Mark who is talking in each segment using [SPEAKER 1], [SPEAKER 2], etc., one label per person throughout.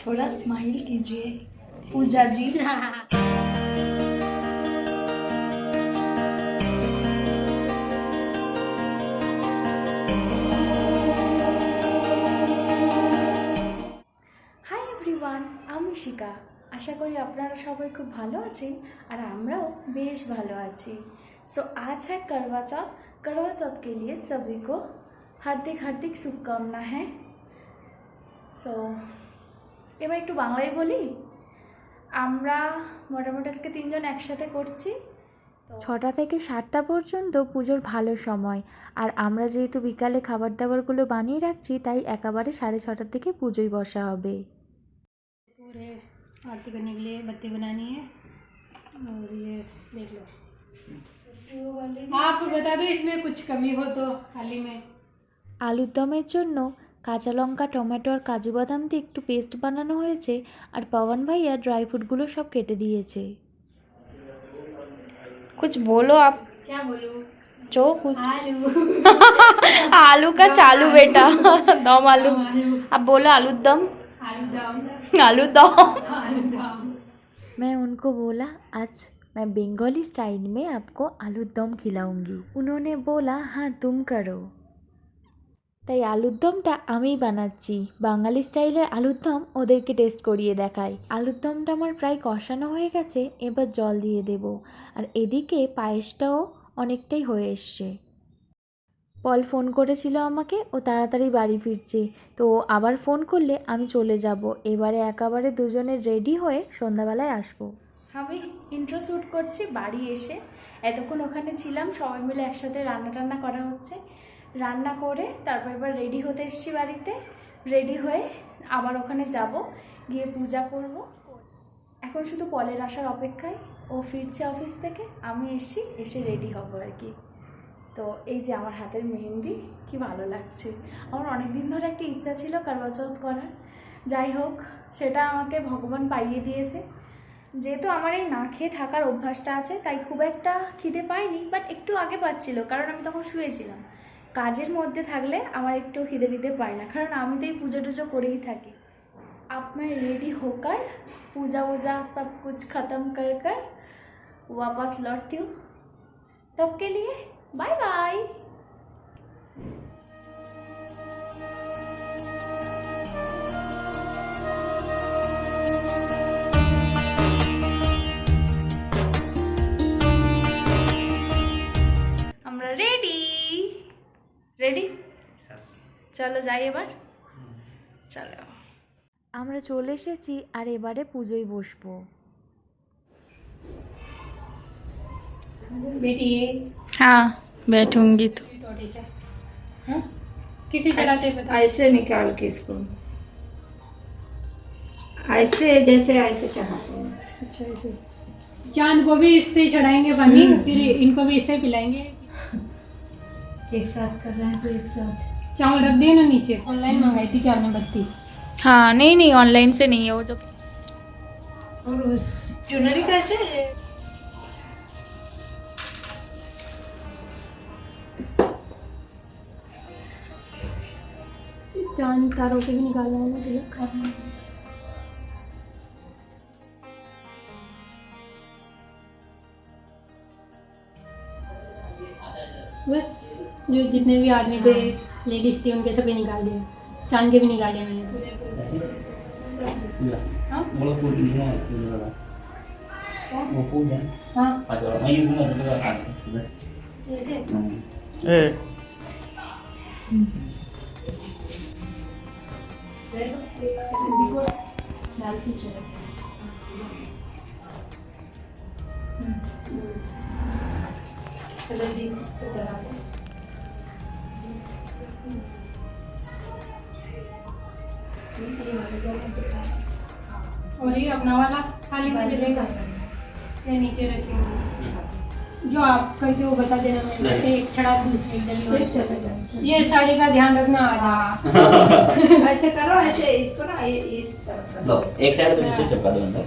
[SPEAKER 1] थोड़ा स्माइल कीजिए पूजा जी। Hi everyone, আমি শিকা। আশা করি আপনারা সবাই খুব ভালো আছেন আর আমরাও বেশ ভালো আছি। सो आज है करवा चौथ। करवा चौथ के लिए सभी को हार्दिक हार्दिक शुभकामना है। सो এবার একটু বাংলায় বলি। আমরা মোটামুটি আজকে 3 জন একসাথে করছি। 6টা থেকে 7টা পর্যন্ত পুজোর ভালো সময়, আর আমরা যেহেতু বিকালে খাবার দাবারগুলো বানিয়ে রাখছি তাই একেবারে 6:30টার থেকে পুজোয় বসা হবে।
[SPEAKER 2] पूरे आरती करने के लिए बत्ती बनानी है और ये देख लो। आप बता दो इसमें कुछ कमी हो तो थाली में।
[SPEAKER 1] আলুর দমের জন্য কাঁচা লঙ্কা, টমেটো আর কাজু বাদাম দিয়ে একটু পেস্ট বানানো হয়েছে, আর পবন ভাইয়া ড্রাই ফ্রুটগুলো সব কেটে দিয়েছে। कुछ बोलो आप।
[SPEAKER 2] क्या बोलूं?
[SPEAKER 1] जो कुछ
[SPEAKER 2] आलू
[SPEAKER 1] आलू का चालू बेटा। दम आलू। अब बोलो आलू दम।
[SPEAKER 2] आलू दम
[SPEAKER 1] आलू दम।
[SPEAKER 2] आलू दम।
[SPEAKER 1] मैं उनको बोला आज मैं बंगाली स्टाइल में आपको आलू दम खिलाऊंगी। उन्होंने बोला हाँ तुम करो। তাই আলুর দমটা আমিই বানাচ্ছি। বাঙালি স্টাইলের আলুর দম ওদেরকে টেস্ট করিয়ে দেখাই। আলুর দমটা আমার প্রায় কষানো হয়ে গেছে, এবার জল দিয়ে দেব। আর এদিকে পায়েসটাও অনেকটাই হয়ে এসছে। পল ফোন করেছিল আমাকে, ও তাড়াতাড়ি বাড়ি ফিরছে, তো আবার ফোন করলে আমি চলে যাব। এবারে একেবারে দুজনের রেডি হয়ে সন্ধ্যাবেলায় আসবো। আমি ইন্ট্রো শ্যুট করছি বাড়ি এসে। এতক্ষণ ওখানে ছিলাম, সবাই মিলে একসাথে রান্না টান্না করা হচ্ছে। রান্না করে তারপর এবার রেডি হতে এসেছি বাড়িতে। রেডি হয়ে আবার ওখানে যাব, গিয়ে পূজা করব। এখন শুধু পলের আসার অপেক্ষায়। ও ফিরছে অফিস থেকে, আমি এসে রেডি হব আর কি। তো এই যে আমার হাতের মেহেন্দি, কি ভালো লাগছে। আমার অনেক দিন ধরে একটা ইচ্ছা ছিল করবা চৌথ করার। যাই হোক, সেটা আমাকে ভগবান পাইয়ে দিয়েছে। যেহেতু আমার এই না খেয়ে থাকার অভ্যাসটা আছে, তাই খুব একটা খিদে পাইনি, বাট একটু আগে পাচ্ছিল, কারণ আমি তখন শুয়েছিলাম। কাজের মধ্যে থাকলে আমার একটু খিদে টিদে পায় না, কারণ আমি তো এই পুজো টুজো করেই থাকি। अब मैं रेडी होकर पूजा वूजा सब कुछ ख़त्म कर कर वापस लौटती हूँ। तब के लिए बाय बाय। আমরা রেডি রেডি, চলো যাই এবার। চলো, আমরা চলে এসেছি আর এবারে পুজোয় বসবো।
[SPEAKER 2] बेटी
[SPEAKER 3] हाँ बैठूंगी तो।
[SPEAKER 2] टोटी से हाँ किसी चलाते बता।
[SPEAKER 4] ऐसे निकाल के इसको, ऐसे जैसे ऐसे चढ़ाते हैं।
[SPEAKER 2] अच्छा ऐसे चांद को भी इससे चढ़ाएंगे पानी, फिर इनको भी इससे पिलाएंगे।
[SPEAKER 4] एक साथ कर रहे हैं तो एक साथ
[SPEAKER 2] चावल रख दिए ना नीचे। ऑनलाइन मंगाई थी क्या आपने बत्ती?
[SPEAKER 3] हाँ नहीं नहीं ऑनलाइन से नहीं है वो जो।
[SPEAKER 4] और उस चुनरी कैसे
[SPEAKER 2] चांद तारों के भी निकालना है ना, तो करना है। बस जो जितने भी आदमी थे, लेडीज थी, उनके सभी निकाल दिए। चांद के भी निकाल दिया मैंने। हाँ? हाँ ऐसे और ये अपना वाला खाली मुझे देगा, ये नीचे रखे जो आप करके वो बता देना। मैं एक छड़ा दूँ, एक डली और ये साड़ी का ध्यान रखना।
[SPEAKER 4] ऐसे करो, ऐसे इसको ना इस तरफ
[SPEAKER 5] लो एक साइड पे नीचे चिपका दो अंदर।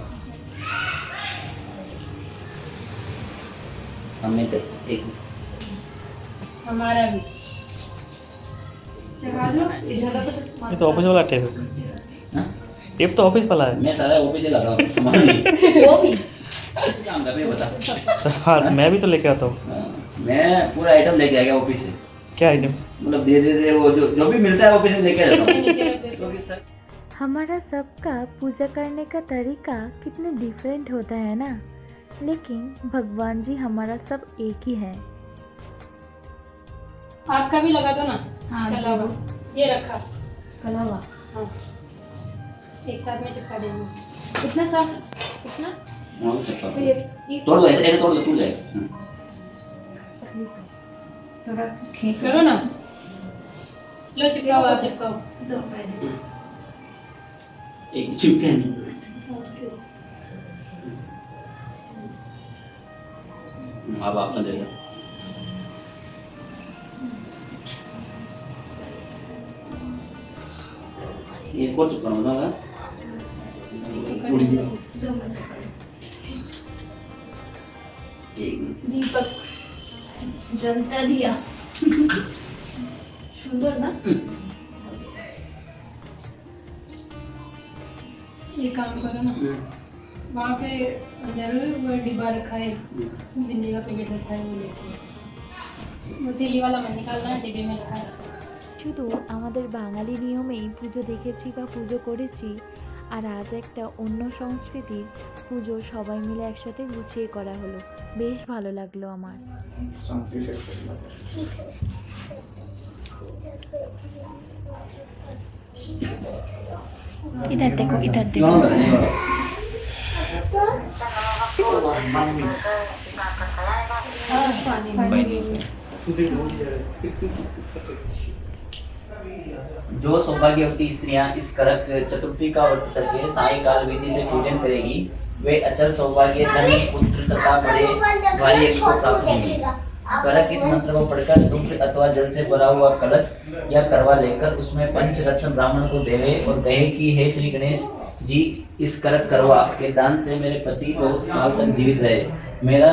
[SPEAKER 5] हमने तो एक
[SPEAKER 2] हमारा भी
[SPEAKER 4] चढ़ा लो इधर।
[SPEAKER 6] ये तो ऑपोजिट वाला टेप है।
[SPEAKER 5] हाँ?
[SPEAKER 6] ये तो ऑफिस वाला है।
[SPEAKER 5] मैं सारा ऑफिस से लगा हूँ सामान नहीं।
[SPEAKER 4] वो भी
[SPEAKER 5] काम कर रही है, बता।
[SPEAKER 6] हाँ मैं भी तो लेके आता हूँ।
[SPEAKER 5] हाँ, मैं पूरा आइटम लेके आ गया ऑफिस से।
[SPEAKER 6] क्या आइटम?
[SPEAKER 5] मतलब धीरे धीरे वो जो भी मिलता है ऑफिस में लेके आ जाता हूँ।
[SPEAKER 2] नीचे रख देते
[SPEAKER 5] क्योंकि सर
[SPEAKER 1] हमारा सबका पूजा करने का तरीका कितने डिफरेंट होता है ना, लेकिन भगवान जी हमारा सब एक ही है।
[SPEAKER 2] आपका भी लगा दो ना।
[SPEAKER 4] हाँ,
[SPEAKER 2] कलावा ये रखा।
[SPEAKER 4] कलावा
[SPEAKER 2] हाँ एक साथ में चिपका देंगे। इतना साफ इतना
[SPEAKER 5] हाँ, वो चक्कर।
[SPEAKER 4] ये
[SPEAKER 5] तोड़ दो, ऐसे ऐसे तोड़ दो, टूट जाएगा।
[SPEAKER 4] थोड़ा खींच
[SPEAKER 2] करो ना। लो चिपकाओ, आप चिपकाओ।
[SPEAKER 4] दो पहले
[SPEAKER 5] एक चिपके नहीं। अब आपने दे दो। एक और चिपकाना होगा।
[SPEAKER 4] दीपक जनता दिया सुंदर ना।
[SPEAKER 2] ये काम करो ना। वहाँ पे जरूर वो डिब्बा रखा है, दिल्ली का पैकेट रखा है, वो लेके वो दिल्ली वाला मत निकालना, डिब्बे में रखा है।
[SPEAKER 1] শুধু আমাদের বাঙালি নিয়মেই পুজো দেখেছি বা পুজো করেছি, আর আজ একটা অন্য সংস্কৃতির পুজো সবাই মিলে একসাথে গুছিয়ে করা হলো। বেশ ভালো লাগলো আমার।
[SPEAKER 3] इधर देखो, इधर देखो।
[SPEAKER 5] क्यों करने वाला? जो सौभाग्यवती स्त्रियां इस करक चतुर्थी का व्रत करके सायंकाल विधि से पूजन करेगी, वे अचल सौभाग्य, धन, पुत्र तथा बड़े भारी यश को प्राप्त होंगी। करक इस मंत्र को पढ़कर दुग्ध अथवा जल से भरा हुआ कलश या करवा लेकर उसमें पंचरत्न ब्राह्मण को देवे और कहे कि हे श्री गणेश जी, इस करक करवा के दान से मेरे पति बहुत काल तक जीवित रहे, मेरा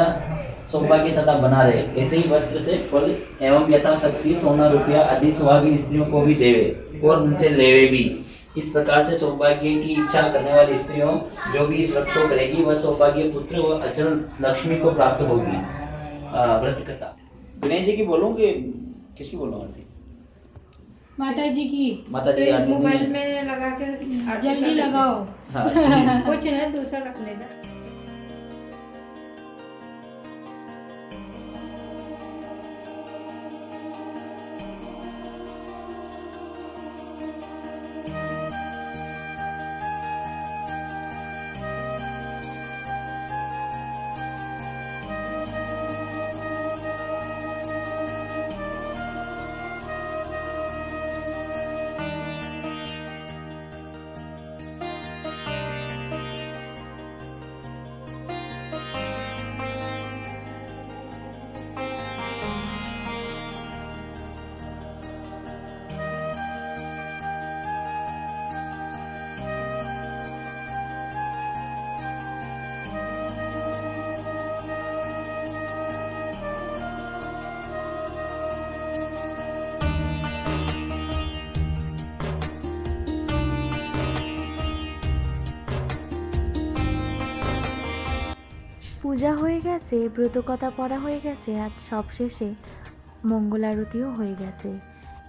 [SPEAKER 5] सौभाग्य सदा बना रहे। ऐसे ही वस्त्र से फल एवं यथाशक्ति सोना रुपया आदि सुहागिन स्त्रियों को भी देवे और उनसे लेवे भी। इस प्रकार से सौभाग्य की इच्छा करने वाली स्त्रियों जो भी इस व्रत को करेगी, वह सौभाग्य पुत्र व अचल लक्ष्मी को प्राप्त होगी। व्रत कथा गणेश जी की बोलूं कि किसकी बोलूं? आरती
[SPEAKER 2] माता जी की।
[SPEAKER 5] माता जी की आरती
[SPEAKER 4] मोबाइल
[SPEAKER 5] नहीं।
[SPEAKER 4] में लगा के
[SPEAKER 2] जल्दी लगाओ।
[SPEAKER 5] हाँ,
[SPEAKER 4] कुछ नहीं, दूसरा रख लेना।
[SPEAKER 1] পূজা হয়ে গেছে, ব্রতকথা পড়া হয়ে গেছে, আর সবশেষে মঙ্গল আরতিও হয়ে গেছে।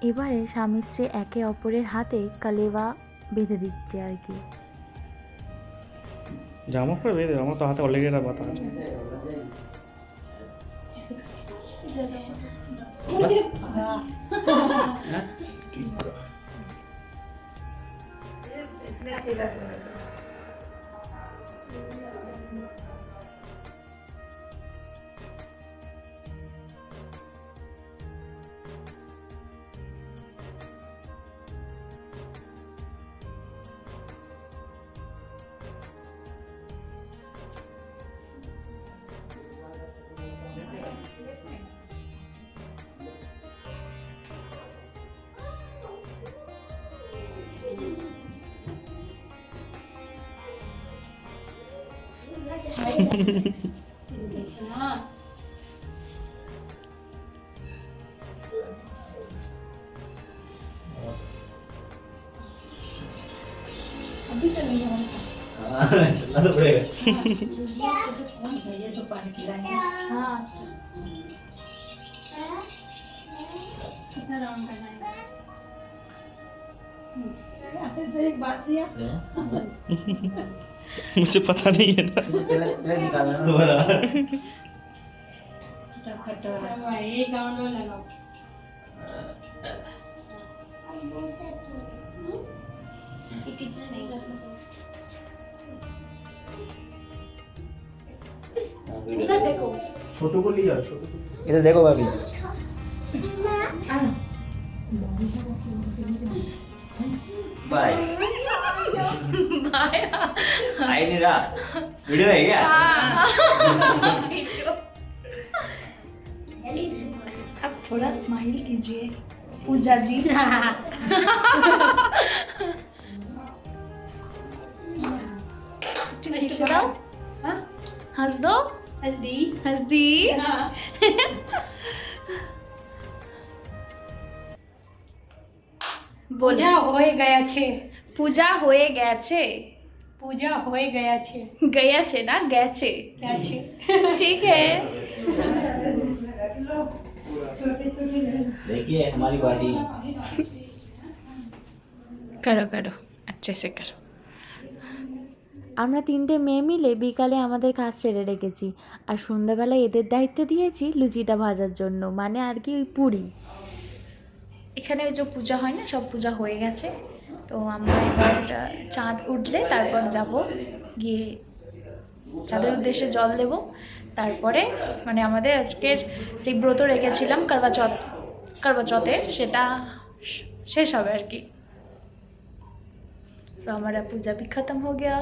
[SPEAKER 1] এবারে স্বামী স্ত্রী একে অপরের হাতে কালেবা বেঁধে দিচ্ছে আর কি।
[SPEAKER 6] জামা পরে বেঁধে, আমার তো হাতে অলরেডি এটা বাতা আছে।
[SPEAKER 2] हाँ भी चलेंगे हमारे साथ।
[SPEAKER 5] चलना तो पड़ेगा।
[SPEAKER 4] कौन भेजे तो पानी पिलाएंगे।
[SPEAKER 2] हाँ अच्छा। कितना राउंड करना है? तो एक बात दिया
[SPEAKER 6] मुझे पता नहीं है ना।
[SPEAKER 5] पहले निकालना दोबारा।
[SPEAKER 4] फटाफट
[SPEAKER 2] चलो भाई, एक राउंड और लगाओ। ये कितना नहीं करना उधर देखो।
[SPEAKER 7] छोटू को ले जाओ, छोटू को।
[SPEAKER 5] इधर देखो भाभी। बाय। आई नहीं रहा। वीडियो है क्या?
[SPEAKER 3] अब थोड़ा स्माइल कीजिए पूजा जी।
[SPEAKER 2] हाँ?
[SPEAKER 3] हंस दो,
[SPEAKER 2] हंस दी।
[SPEAKER 3] हंस दी।
[SPEAKER 2] हाँ। पूजा হয়ে গেছে।
[SPEAKER 3] পূজা হয়ে গেছে।
[SPEAKER 2] पूजा হয়ে গেছে।
[SPEAKER 3] গেছে না গেছে।
[SPEAKER 2] গেছে।
[SPEAKER 3] ठीक है।
[SPEAKER 5] देखिए हमारी बाटी।
[SPEAKER 3] करो करो अच्छे से करो।
[SPEAKER 1] আমরা 3টে মেয়ে মিলে বিকালে আমাদের কাজ সেরে রেখেছি, আর সন্ধ্যাবেলায় এদের দায়িত্ব দিয়েছি লুচিটা ভাজার জন্য, মানে আর কি ওই পুরি।
[SPEAKER 3] এখানে ওই যে পূজা হয় না, সব পূজা হয়ে গেছে। তো আমরা এবার চাঁদ উঠলে তারপর যাব গিয়ে চাঁদের উদ্দেশ্যে জল দেব। তারপরে মানে আমাদের আজকের যে ব্রত রেখেছিলাম করবা চৌথের সেটা শেষ হবে আর কি। तो हमारा पूजा भी ख़त्म हो गया।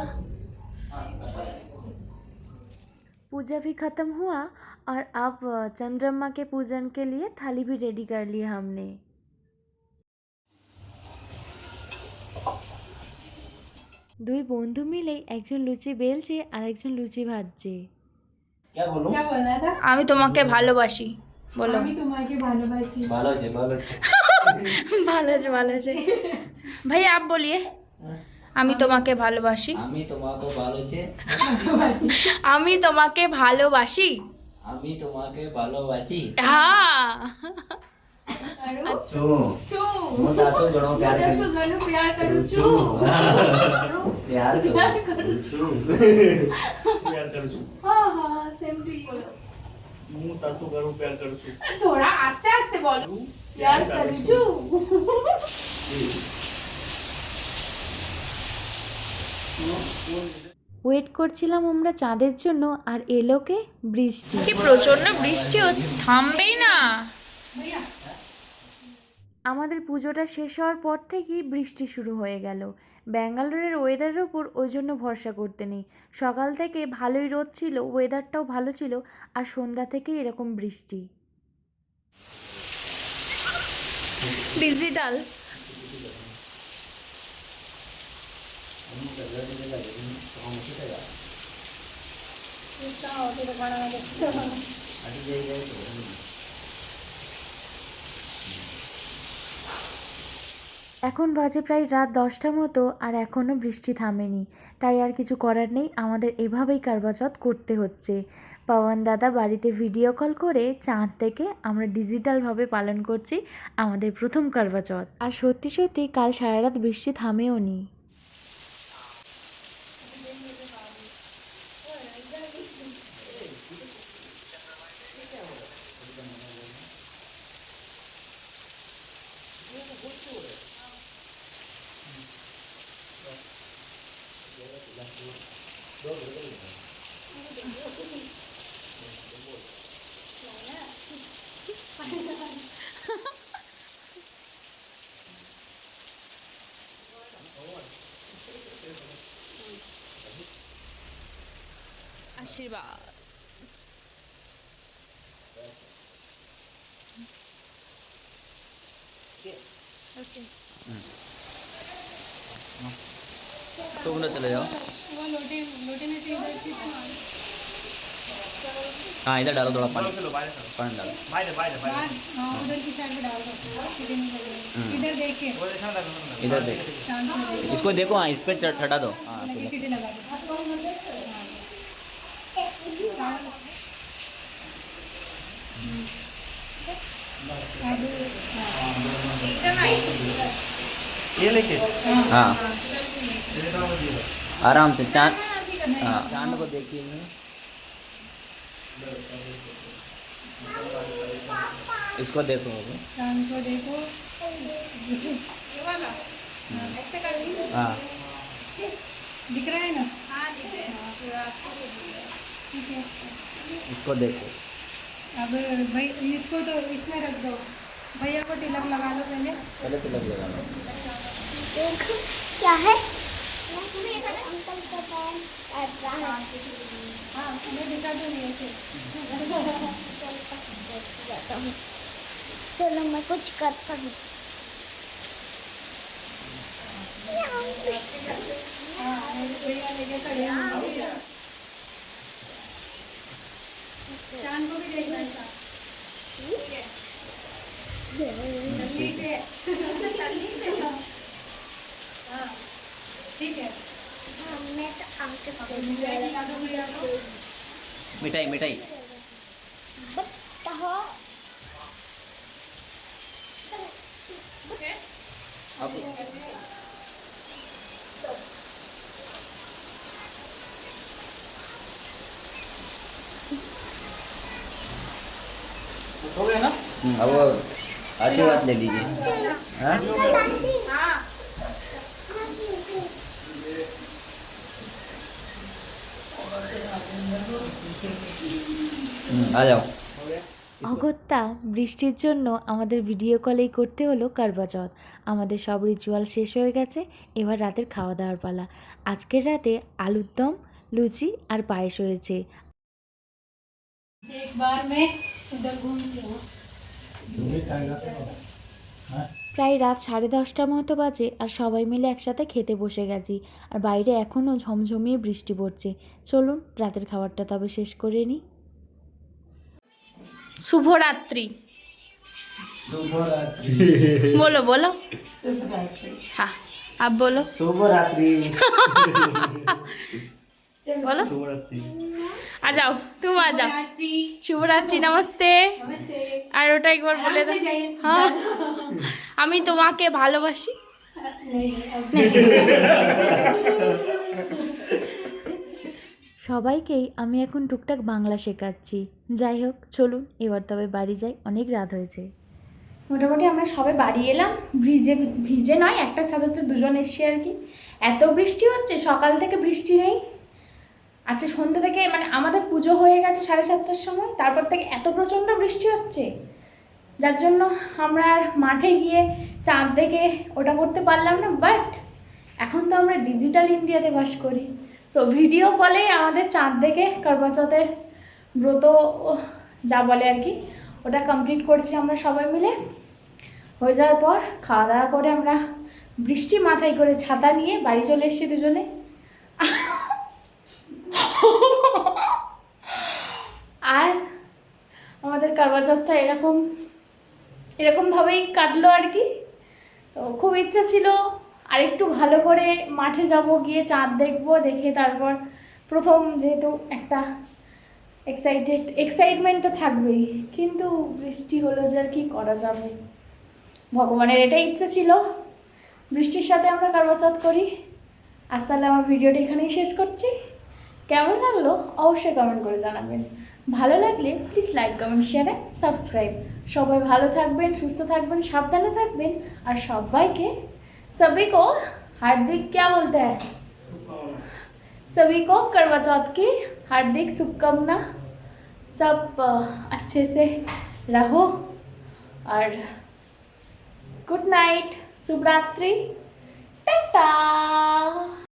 [SPEAKER 1] पूजा भी ख़त्म हुआ और अब चंद्रमा के पूजन के लिए थाली भी रेडी कर लिया हमने। দুই বন্ধু মিলে একজন লুচি বেলছে আর একজন লুচি ভাজছে।
[SPEAKER 5] क्या बोलूं?
[SPEAKER 2] क्या बोल रहा था?
[SPEAKER 3] আমি তোমাকে ভালোবাসি বলো।
[SPEAKER 2] আমি তোমাকে ভালোবাসি।
[SPEAKER 5] भालो छे भालो छे।
[SPEAKER 3] ভালো আছে ভাই आप बोलिए। আমি তোমাকে ভালোবাসি।
[SPEAKER 5] আমি তোমাকে ভালো छे।
[SPEAKER 3] আমি তোমাকে ভালোবাসি।
[SPEAKER 5] আমি তোমাকে ভালোবাসি।
[SPEAKER 3] हाँ
[SPEAKER 5] छू।
[SPEAKER 2] छू।
[SPEAKER 5] હું તાસો ઘણો પ્યાર
[SPEAKER 2] मैं
[SPEAKER 5] કરું
[SPEAKER 2] तो घणो प्यार करूं छू।
[SPEAKER 5] प्यार करू छू।
[SPEAKER 6] प्यार करू છું।
[SPEAKER 2] हाँ हाँ सेम टू यू।
[SPEAKER 6] હું તાસો ઘણું પ્યાર કરું છું।
[SPEAKER 2] थोड़ा आस्ते आस्ते बोलो। प्यार करूं छू।
[SPEAKER 1] ওয়েট করছিলাম আমরা চাঁদের জন্য, আর এলোকে বৃষ্টি।
[SPEAKER 3] কি প্রচন্ড বৃষ্টি হচ্ছে, থামবেই না।
[SPEAKER 1] আমাদের পুজোটা শেষ হওয়ার পর থেকেই বৃষ্টি শুরু হয়ে গেল। ব্যাঙ্গালোরের ওয়েদারের ওপর ওই জন্য ভরসা করতে নেই। সকাল থেকে ভালোই রোদ ছিল, ওয়েদারটাও ভালো ছিল, আর সন্ধ্যা থেকে এরকম বৃষ্টি।
[SPEAKER 3] ডিজিটাল
[SPEAKER 1] এখন বাজে প্রায় রাত 10টা মতো, আর এখনও বৃষ্টি থামেনি। তাই আর কিছু করার নেই, আমাদের এভাবেই কারবাচত করতে হচ্ছে। পবন দাদা বাড়িতে ভিডিও কল করে চাঁদ থেকে আমরা ডিজিটালভাবে পালন করছি আমাদের প্রথম কারবাচত। আর সত্যি সত্যি কাল সারা রাত বৃষ্টি থামেও নি।
[SPEAKER 3] আশীর্বাদ। ओके
[SPEAKER 5] तुम ना चले जाओ।
[SPEAKER 2] वो लोटे लोटे में से इधर से
[SPEAKER 5] हाँ इधर डालो थोड़ा पानी
[SPEAKER 6] चलो बाहर चलो
[SPEAKER 5] पानी डालो
[SPEAKER 6] बाहर बाहर बाहर
[SPEAKER 2] हाँ उधर की साइड पे डाल दो सीधे नहीं लगेगा इधर देखिए
[SPEAKER 6] वो देखना था
[SPEAKER 5] इधर देख
[SPEAKER 2] शांत हो जाइए
[SPEAKER 5] इसको देखो हाँ इस पे ठटा दो हाँ
[SPEAKER 2] लगे
[SPEAKER 5] तो
[SPEAKER 2] सीधे लगा दो अब
[SPEAKER 6] ये लेके
[SPEAKER 5] हाँ आराम से चांद हाँ चांद को देखिए इसको देखो
[SPEAKER 2] शांत को देखो
[SPEAKER 5] हाँ
[SPEAKER 2] दिख रहा है ना ठीक है
[SPEAKER 5] इसको देखो
[SPEAKER 2] अब भाई इसको तो इसमें रख दो भैया को तिलक लगा दो पहले
[SPEAKER 5] पहले तो लग जाएगा
[SPEAKER 8] क्या है
[SPEAKER 2] हाँ मैं दिखा दूँ नहीं ऐसे
[SPEAKER 8] चलो मैं कुछ करता हूँ
[SPEAKER 2] हाँ भैया लेके खड़े हैं चांद को भी देखना है ठीक है हाँ ठीक है
[SPEAKER 8] मैं तो आपके
[SPEAKER 2] दिखा दो भैया को
[SPEAKER 5] मिठाई मिठाई
[SPEAKER 8] बताओ
[SPEAKER 5] अब
[SPEAKER 6] हो गया ना
[SPEAKER 5] अब आशीर्वाद ले लीजिए हाँ आ जाओ
[SPEAKER 1] অগত্যা বৃষ্টির জন্য আমাদের ভিডিও কলেই করতে হলো কারবা চৌথ। আমাদের সব রিচুয়াল শেষ হয়ে গেছে, এবার রাতের খাওয়া দাওয়ার পালা। আজকের রাতে আলুর দম, লুচি আর পায়েস হয়েছে।
[SPEAKER 2] एक बार में उधर घूम के
[SPEAKER 1] প্রায় রাত 10:30 মতো বাজে আর সবাই মিলে একসাথে খেতে বসে গেছি। আর বাইরে এখনও ঝমঝমিয়ে বৃষ্টি পড়ছে। চলুন রাতের খাবারটা তবে শেষ করে নিই।
[SPEAKER 3] শুভরাত্রি बोलो बोलो हाँ आप बोलो
[SPEAKER 5] शुभ रात्रि
[SPEAKER 3] बोलो
[SPEAKER 6] शुभरात्रि
[SPEAKER 3] आ जाओ तुम आ जाओ শুভরাত্রি নমস্তে আর ওটা একবার বলে দাও হ্যাঁ আমি তোমাকে ভালোবাসি
[SPEAKER 1] সবাইকেই আমি এখন টুকটাক বাংলা শেখাচ্ছি। যাই হোক চলুন এবার তবে বাড়ি যাই, অনেক রাত হয়েছে।
[SPEAKER 3] মোটামুটি আমরা সবে বাড়ি এলাম, ভিজে ভিজে নয়, একটা ছাদেতে দুজন এসছি আর কি। এত বৃষ্টি হচ্ছে, সকাল থেকে বৃষ্টি নেই। আচ্ছা সন্ধ্যে থেকে মানে আমাদের পুজো হয়ে গেছে 7:30টার সময়, তারপর থেকে এত প্রচণ্ড বৃষ্টি হচ্ছে যার জন্য আমরা আর মাঠে গিয়ে চাঁদ দেখে ওটা করতে পারলাম না। বাট এখন তো আমরা ডিজিটাল ইন্ডিয়াতে বাস করি, তো ভিডিও কলে আমাদের চাঁদ দেখে করবা চৌথের ব্রত যা বলে আর কি ওটা কমপ্লিট করেছি আমরা সবাই মিলে। হয়ে যাওয়ার পর খাওয়া দাওয়া করে আমরা বৃষ্টি মাথায় করে ছাতা নিয়ে বাড়ি চলে এসেছি দুজনে। আর আমাদের করবা চৌথটা এরকমভাবেই কাটলো আর কি। তো খুব ইচ্ছা ছিল আরেকটু ভালো করে মাঠে যাব, গিয়ে চাঁদ দেখবো, দেখে তারপর প্রথম যেহেতু একটা এক্সাইটমেন্ট তো থাকবেই, কিন্তু বৃষ্টি হলো যে আর কি করা যাবে। ভগবানের এটাই ইচ্ছে ছিল বৃষ্টির সাথে আমরা করবা চৌথ করি। আজ তাহলে আমার ভিডিওটা এখানেই শেষ করছি। কেমন লাগলো অবশ্যই কমেন্ট করে জানাবেন। ভালো লাগলে please like comment share and subscribe. সবাই ভালো থাকবেন, সুস্থ থাকবেন, সাবধানে থাকবেন। আর সবাইকে सभी को हार्दिक क्या बोलते हैं, सभी को करवा चौथ की हार्दिक शुभकामना। सब अच्छे से रहो और गुड नाइट, शुभ रात्रि, टाटा।